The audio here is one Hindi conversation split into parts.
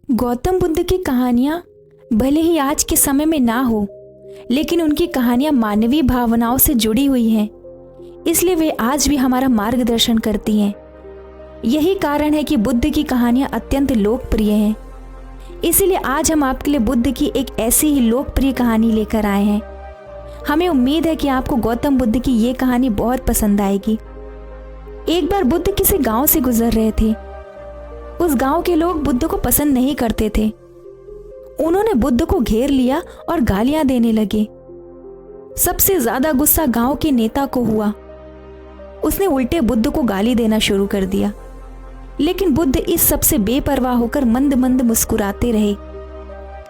गौतम बुद्ध की कहानियाँ भले ही आज के समय में ना हो, लेकिन उनकी कहानियाँ मानवीय भावनाओं से जुड़ी हुई हैं, इसलिए वे आज भी हमारा मार्गदर्शन करती हैं। यही कारण है कि बुद्ध की कहानियाँ अत्यंत लोकप्रिय हैं। इसीलिए आज हम आपके लिए बुद्ध की एक ऐसी ही लोकप्रिय कहानी लेकर आए हैं। हमें उम्मीद है कि आपको गौतम बुद्ध की ये कहानी बहुत पसंद आएगी। एक बार बुद्ध किसी गांव से गुजर रहे थे। उस गांव के लोग बुद्ध को पसंद नहीं करते थे। उन्होंने बुद्ध को घेर लिया और गालियां देने लगे। सबसे ज्यादा गुस्सा गांव के नेता को हुआ। उसने उल्टे बुद्ध को गाली देना शुरू कर दिया, लेकिन बुद्ध इस सब से बेपरवाह होकर मंद मंद मुस्कुराते रहे।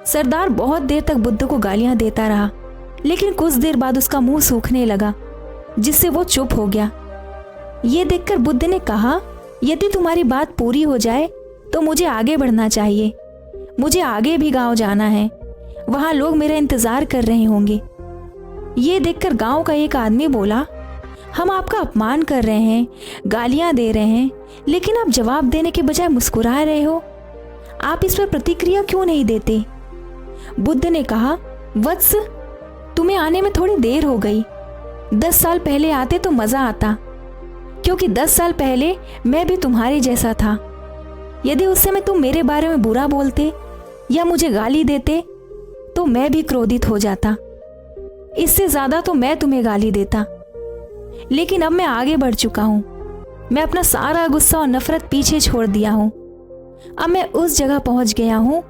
सरदार बहुत देर तक बुद्ध को गालियां देता रहा, लेकिन कुछ देर बाद उसका मुंह सूखने लगा, जिससे वो चुप हो गया। ये देखकर बुद्ध ने कहा, यदि तुम्हारी बात पूरी हो जाए तो मुझे आगे बढ़ना चाहिए। मुझे आगे भी गांव जाना है, वहां लोग मेरा इंतजार कर रहे होंगे। ये देखकर गांव का एक आदमी बोला, हम आपका अपमान कर रहे हैं, गालियां दे रहे हैं, लेकिन आप जवाब देने के बजाय मुस्कुरा रहे हो। आप इस पर प्रतिक्रिया क्यों नहीं देते? बुद्ध ने कहा, वत्स, तुम्हें आने में थोड़ी देर हो गई। 10 साल पहले आते तो मजा आता, क्योंकि 10 साल पहले मैं भी तुम्हारे जैसा था। यदि उस समय तुम मेरे बारे में बुरा बोलते या मुझे गाली देते तो मैं भी क्रोधित हो जाता। इससे ज्यादा तो मैं तुम्हें गाली देता। लेकिन अब मैं आगे बढ़ चुका हूं। मैं अपना सारा गुस्सा और नफरत पीछे छोड़ दिया हूं। अब मैं उस जगह पहुंच गया हूं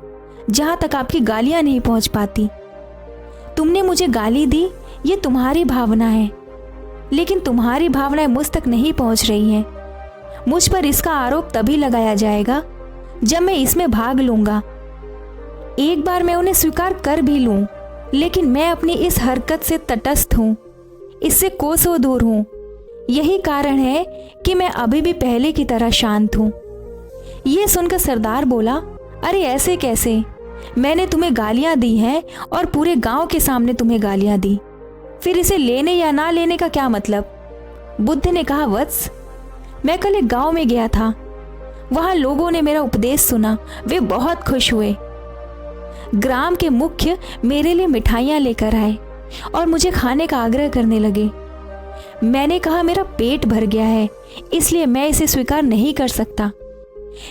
जहां तक आपकी गालियां नहीं पहुंच पाती। तुमने मुझे गाली दी, ये तुम्हारी भावना है, लेकिन तुम्हारी भावनाएं मुझ तक नहीं पहुंच रही हैं। मुझ पर इसका आरोप तभी लगाया जाएगा जब मैं इसमें भाग लूंगा। एक बार मैं उन्हें स्वीकार कर भी लूं, लेकिन मैं अपनी इस हरकत से तटस्थ हूं, इससे कोसों दूर हूं। यही कारण है कि मैं अभी भी पहले की तरह शांत हूं। यह सुनकर सरदार बोला, अरे ऐसे कैसे? मैंने तुम्हें गालियां दी हैं और पूरे गांव के सामने तुम्हें गालियां दी, फिर इसे लेने या ना लेने का क्या मतलब? बुद्ध ने कहा, वत्स, मैं कल एक गांव में गया था। वहां लोगों ने मेरा उपदेश सुना, वे बहुत खुश हुए। ग्राम के मुख्य मेरे लिए मिठाइयां लेकर आए और मुझे खाने का आग्रह करने लगे। मैंने कहा, मेरा पेट भर गया है, इसलिए मैं इसे स्वीकार नहीं कर सकता।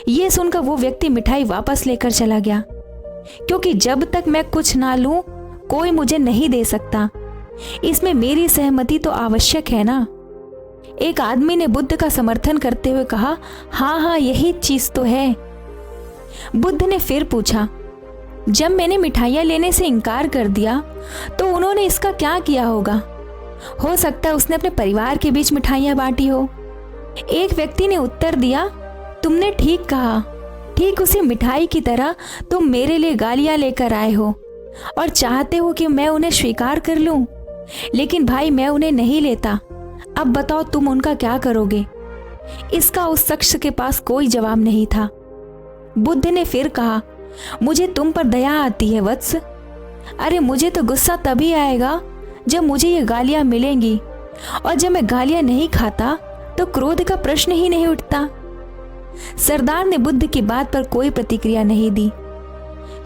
यह सुनकर वो व्यक्ति मिठाई वापस लेकर चला गया, क्योंकि जब तक मैं कुछ ना लूं कोई मुझे नहीं दे सकता। इसमें मेरी सहमति तो आवश्यक है ना। एक आदमी ने बुद्ध का समर्थन करते हुए कहा, हाँ, यही चीज तो है। बुद्ध ने फिर पूछा, जब मैंने मिठाइयां लेने से इनकार कर दिया तो उन्होंने इसका क्या किया होगा? हो सकता है उसने अपने परिवार के बीच मिठाइयां बांटी हो। एक व्यक्ति ने उत्तर दिया, तुमने ठीक कहा। ठीक उसी मिठाई की तरह तुम मेरे लिए गालियां लेकर आए हो और चाहते हो कि मैं उन्हें स्वीकार कर लूं, लेकिन भाई मैं उन्हें नहीं लेता। अब बताओ तुम उनका क्या करोगे? इसका उस शख्स के पास कोई जवाब नहीं था। बुद्ध ने फिर कहा, मुझे तुम पर दया आती है वत्स। अरे मुझे तो गुस्सा तभी आएगा जब मुझे ये गालियां मिलेंगी, और जब मैं गालियां नहीं खाता तो क्रोध का प्रश्न ही नहीं उठता। सरदार ने बुद्ध की बात पर कोई प्रतिक्रिया नहीं दी।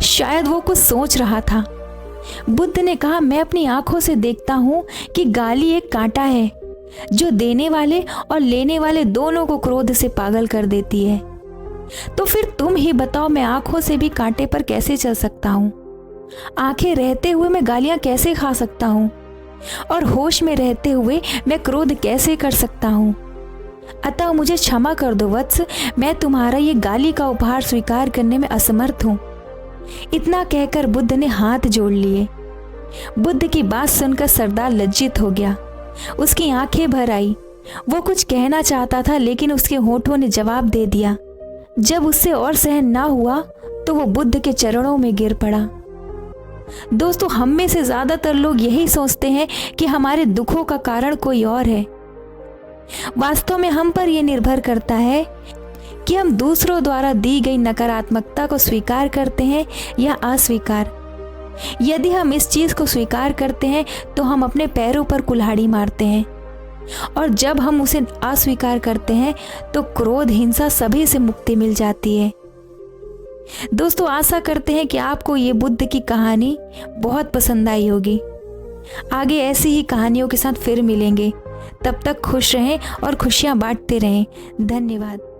शायद वो कुछ सोच रहा था। बुद्ध ने कहा, मैं अपनी आंखों से देखता हूं कि गाली एक कांटा है जो देने वाले और लेने वाले दोनों को क्रोध से पागल कर देती है। तो फिर तुम ही बताओ, मैं आंखों से भी कांटे पर कैसे चल सकता हूं? आंखें रहते हुए मैं गालियां कैसे खा सकता हूं? और होश में रहते हुए मैं क्रोध कैसे कर सकता हूं? अतः मुझे क्षमा कर दो वत्स, मैं तुम्हारा ये गाली का उपहार स्वीकार करने में असमर्थ हूं। इतना कहकर बुद्ध ने हाथ जोड़ लिए। बुद्ध की बात सुनकर सरदार लज्जित हो गया। उसकी आंखें भर आई। वो कुछ कहना चाहता था, लेकिन उसके होठों ने जवाब दे दिया। जब उससे और सहन ना हुआ तो वो बुद्ध के चरणों में गिर पड़ा। दोस्तों, हम में से ज्यादातर लोग यही सोचते हैं कि हमारे दुखों का कारण कोई और है। वास्तव में हम पर यह निर्भर करता है कि हम दूसरों द्वारा दी गई नकारात्मकता को स्वीकार करते हैं या अस्वीकार। यदि हम इस चीज को स्वीकार करते हैं तो हम अपने पैरों पर कुल्हाड़ी मारते हैं, और जब हम उसे अस्वीकार करते हैं तो क्रोध, हिंसा सभी से मुक्ति मिल जाती है। दोस्तों, आशा करते हैं कि आपको ये बुद्ध की कहानी बहुत पसंद आई होगी। आगे ऐसी ही कहानियों के साथ फिर मिलेंगे। तब तक खुश रहें और खुशियां बांटते रहें। धन्यवाद।